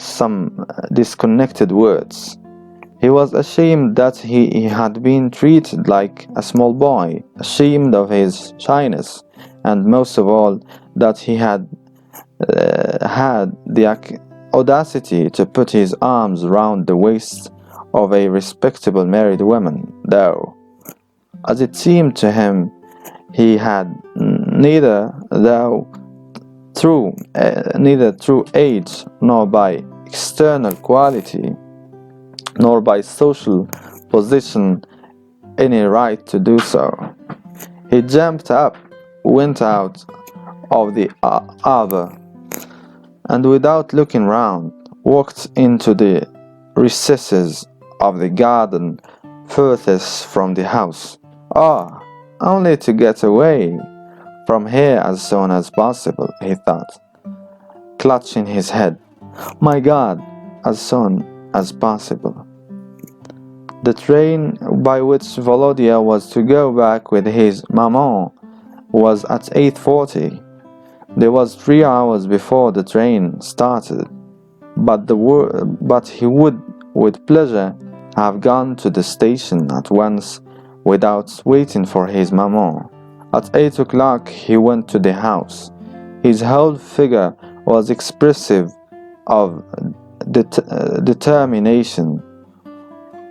some disconnected words. He was ashamed that he had been treated like a small boy, ashamed of his shyness, and most of all, that he had the audacity to put his arms round the waist of a respectable married woman, though, as it seemed to him, he had neither through age nor by external quality nor by social position any right to do so. He jumped up, went out of the arbor, and without looking round, walked into the recesses of the garden furthest from the house. Only to get away from here as soon as possible, he thought, clutching his head. My God, as soon as possible. The train by which Volodya was to go back with his maman was at 8:40. There was 3 hours before the train started, but he would, with pleasure, have gone to the station at once without waiting for his maman. At 8 o'clock he went to the house. His whole figure was expressive of determination.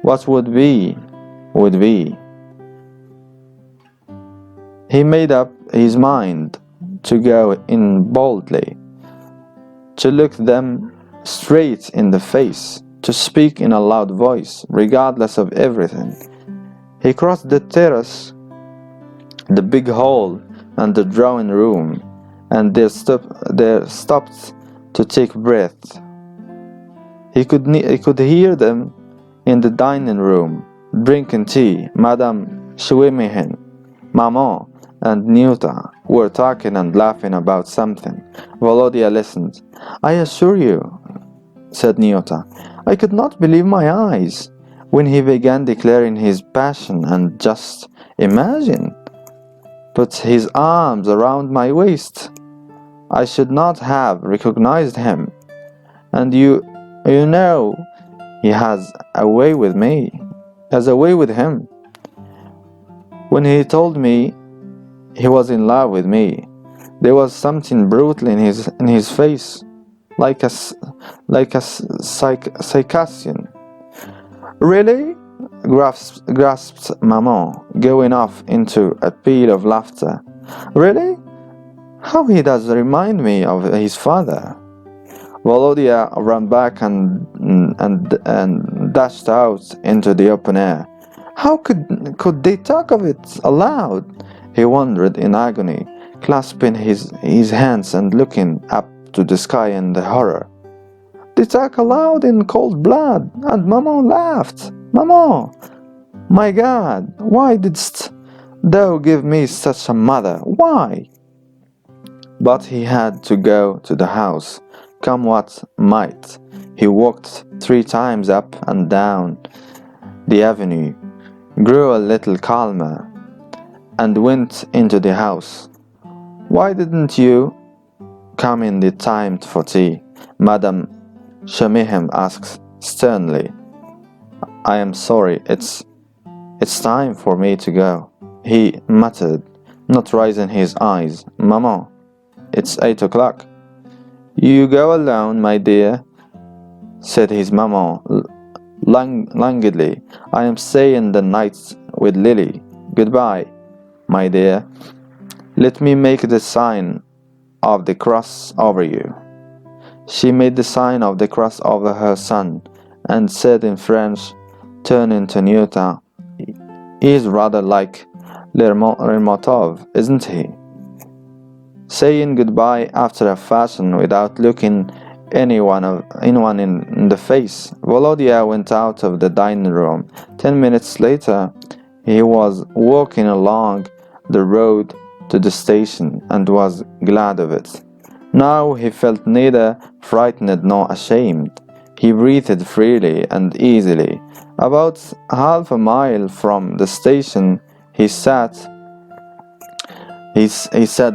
What would be, would be. He made up his mind to go in boldly, to look them straight in the face, to speak in a loud voice, regardless of everything. He crossed the terrace, the big hall, and the drawing room, and there stopped to take breath. He could hear them in the dining room, drinking tea. Madame Schwemihin, Maman, and Nyuta were talking and laughing about something. Volodya listened. I assure you, said Nyuta, I could not believe my eyes when he began declaring his passion, and just imagine, put his arms around my waist. I should not have recognized him. And you know, he has a way with me, has a way with him. When he told me he was in love with me, there was something brutal in his face, like a Circassian. Really? Grasped Maman, going off into a peal of laughter. Really? How he does remind me of his father. Volodya ran back and dashed out into the open air. How could they talk of it aloud? He wondered in agony, clasping his hands and looking up to the sky in the horror. They talk aloud in cold blood, and Maman laughed. Maman, my God, why didst thou give me such a mother? Why? But he had to go to the house, come what might. He walked 3 times up and down the avenue, grew a little calmer, and went into the house. Why didn't you come in the time for tea? Madame Shemihem asked sternly. I am sorry, it's time for me to go, he muttered, not raising his eyes. Maman, it's 8 o'clock. You go alone, my dear, said his maman languidly. I am staying the night with Lily. Goodbye, my dear. Let me make the sign of the cross over you. She made the sign of the cross over her son, and said in French, turning to Nyuta, he is rather like Lermontov, isn't he? Saying goodbye after a fashion without looking anyone in the face, Volodya went out of the dining room. 10 minutes later, he was walking along the road to the station, and was glad of it. Now he felt neither frightened nor ashamed. He breathed freely and easily. About half a mile from the station, he sat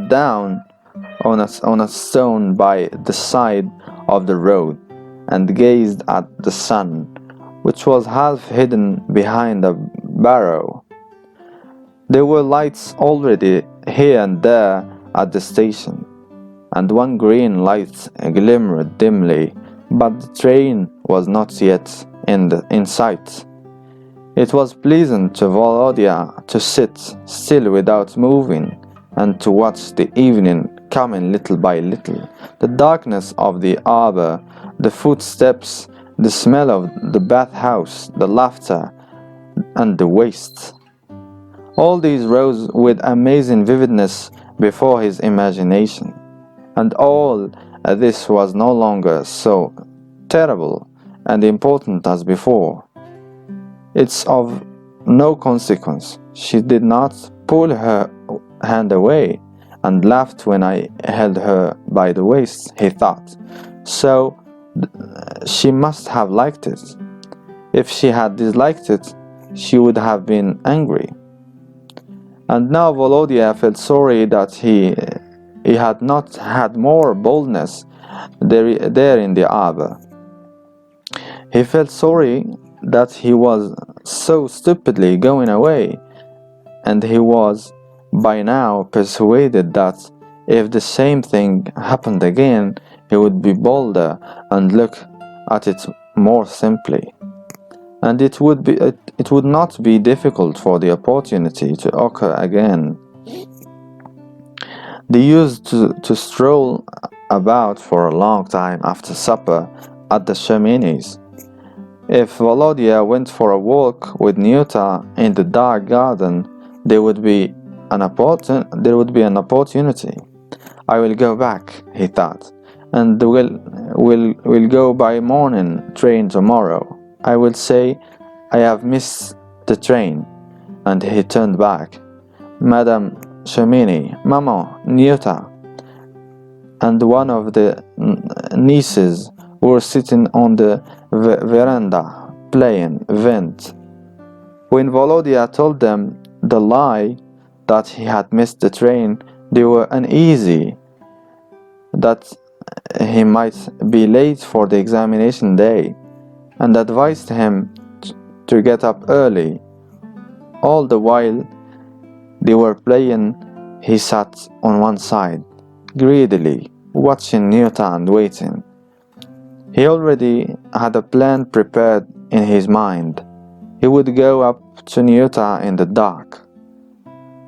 down on a stone by the side of the road, and gazed at the sun, which was half hidden behind a barrow. There were lights already here and there at the station, and one green light glimmered dimly, but the train was not yet in sight. It was pleasant to Volodya to sit still without moving, and to watch the evening coming little by little. The darkness of the arbor, the footsteps, the smell of the bathhouse, the laughter, and the waste. All these rose with amazing vividness before his imagination, and all this was no longer so terrible and important as before. It's of no consequence. She did not pull her hand away and laughed when I held her by the waist, he thought. So she must have liked it. If she had disliked it, she would have been angry. And now Volodya felt sorry that he had not had more boldness there in the arbor. He felt sorry that he was so stupidly going away, and he was by now persuaded that if the same thing happened again, he would be bolder and look at it more simply. And it would not be difficult for the opportunity to occur again. They used to stroll about for a long time after supper at the chimneys. If Volodya went for a walk with Nyuta in the dark garden, there would be an opportunity. I will go back, he thought, and we'll go by morning train tomorrow. I will say I have missed the train. And he turned back. Madame Chemini, Maman, Nyuta, and one of the nieces were sitting on the veranda playing vint. When Volodya told them the lie that he had missed the train, they were uneasy that he might be late for the examination day, and advised him to get up early. All the while they were playing, he sat on one side, greedily, watching Nyuta and waiting. He already had a plan prepared in his mind. He would go up to Nyuta in the dark,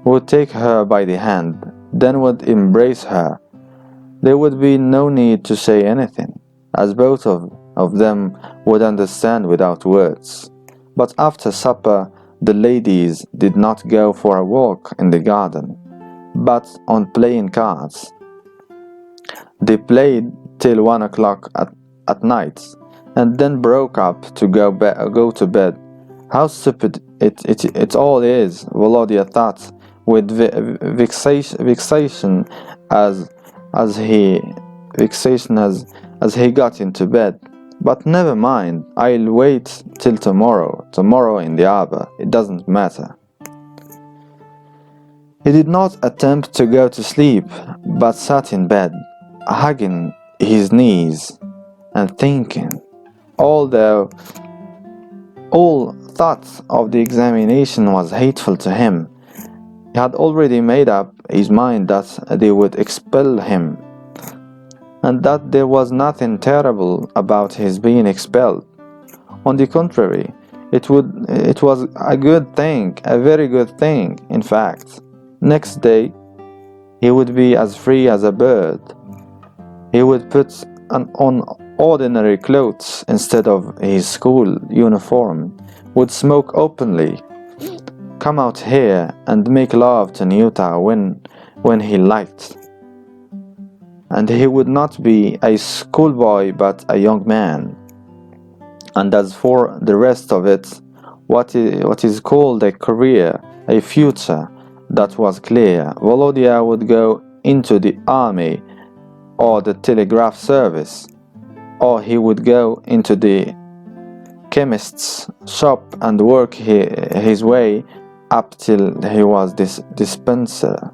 would take her by the hand, then would embrace her. There would be no need to say anything, as both of them would understand without words. But after supper, the ladies did not go for a walk in the garden, but on playing cards. They played till 1 o'clock at night, and then broke up to go to bed. How stupid it all is, Volodya thought with vexation as he got into bed. But never mind, I'll wait till tomorrow in the arbor, it doesn't matter. He did not attempt to go to sleep, but sat in bed, hugging his knees and thinking, although all thought of the examination was hateful to him. He had already made up his mind that they would expel him, and that there was nothing terrible about his being expelled. On the contrary, it was a good thing, a very good thing, in fact. Next day, he would be as free as a bird. He would put on ordinary clothes instead of his school uniform, would smoke openly, come out here and make love to Nyuta when he liked. And he would not be a schoolboy but a young man. And as for the rest of it, what is called a career, a future, that was clear. Volodya would go into the army or the telegraph service, or he would go into the chemist's shop and work his way up till he was dispenser.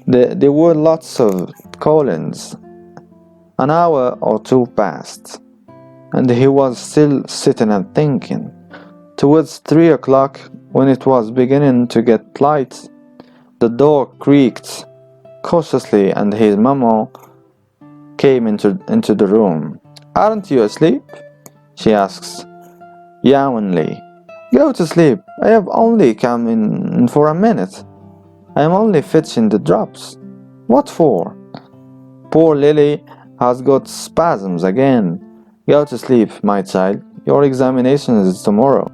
There were lots of callings. An hour or two passed. and he was still sitting and thinking. Towards 3 o'clock, when it was beginning to get light, the door creaked cautiously and his mamma came into the room. "Aren't you asleep?" she asked, yawningly. "Go to sleep. I have only come in for a minute. I am only fetching the drops." "What for?" "Poor Lily has got spasms again. Go to sleep, my child. Your examination is tomorrow."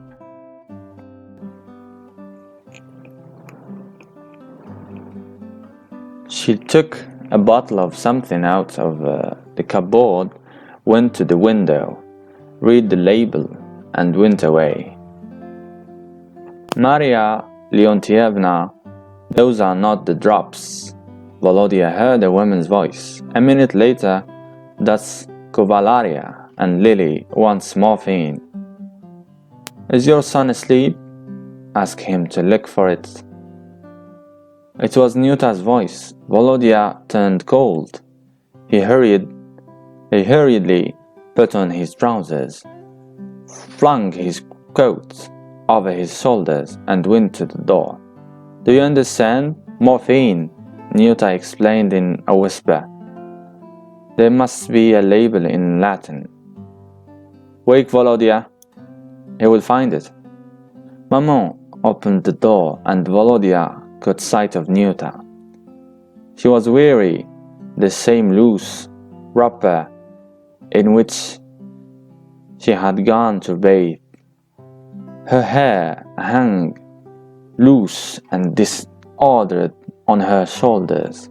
She took a bottle of something out of the cupboard, went to the window, read the label, and went away. "Maria Leontievna, those are not the drops." Volodya heard a woman's voice. A minute later, "That's Kovalaria, and Lily wants morphine." "Is your son asleep?" "Ask him to look for it." It was Nyuta's voice. Volodya turned cold. He hurriedly put on his trousers, flung his coat over his shoulders, and went to the door. "Do you understand? Morphine," Nyuta explained in a whisper. "There must be a label in Latin." "Wake Volodya. He will find it." Maman opened the door and Volodya caught sight of Nyuta. She was wearing the same loose wrapper in which she had gone to bathe. Her hair hung loose and disordered on her shoulders.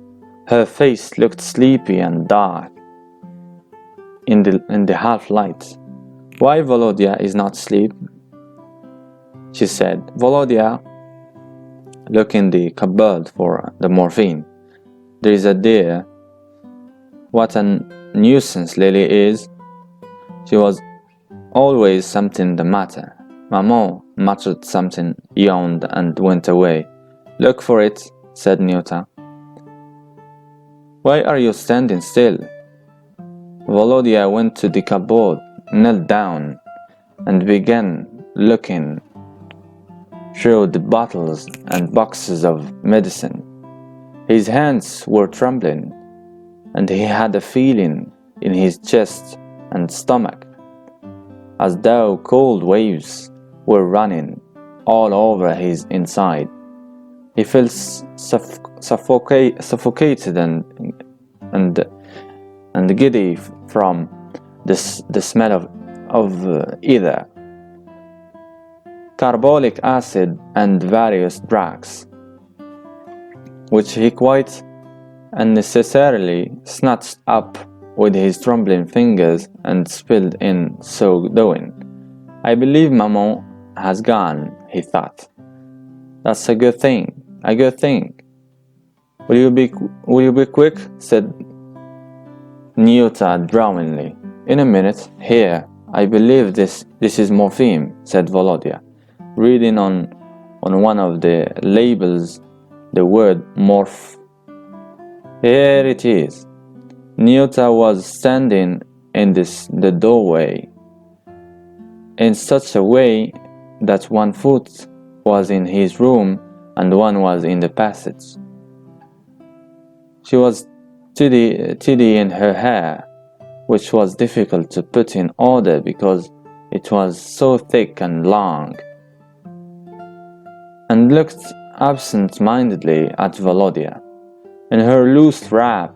Her face looked sleepy and dark in the half-light. "Why Volodya is not asleep?" she said. "Volodya, look in the cupboard for the morphine. There is a dear. What a nuisance Lily is. She was always something the matter." Maman muttered something, yawned, and went away. "Look for it," said Nyuta. "Why are you standing still?" Volodya went to the cupboard, knelt down, and began looking through the bottles and boxes of medicine. His hands were trembling, and he had a feeling in his chest and stomach, as though cold waves were running all over his inside. He felt suffocated and giddy from the smell of ether, carbolic acid, and various drugs, which he quite unnecessarily snatched up with his trembling fingers and spilled in so doing. "I believe Maman has gone," he thought. "That's a good thing, a good thing." Will you be quick?" said Nyuta drowsily. "In a minute. Here, I believe this is morphine," said Volodya, reading on one of the labels the word morph. "Here it is." Nyuta was standing in the doorway in such a way that one foot was in his room and one was in the passage. She was tidying her hair, which was difficult to put in order because it was so thick and long, and looked absent-mindedly at Volodya. In her loose wrap,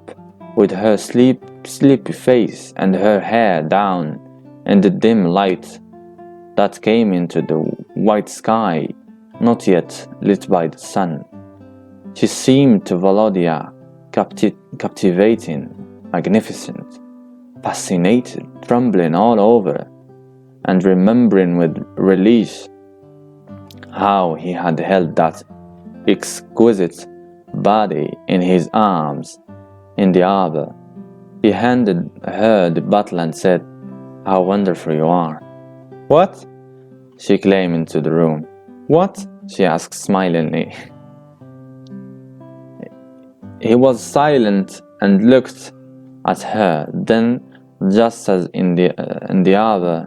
with her sleepy face and her hair down in the dim light that came into the white sky, not yet lit by the sun, she seemed to Volodya captivating, magnificent, fascinated, trembling all over, and remembering with relief how he had held that exquisite body in his arms in the arbor. He handed her the bottle and said, "How wonderful you are." "What?" she came into the room. "What?" she asked smilingly. He was silent and looked at her. Then just as in the other.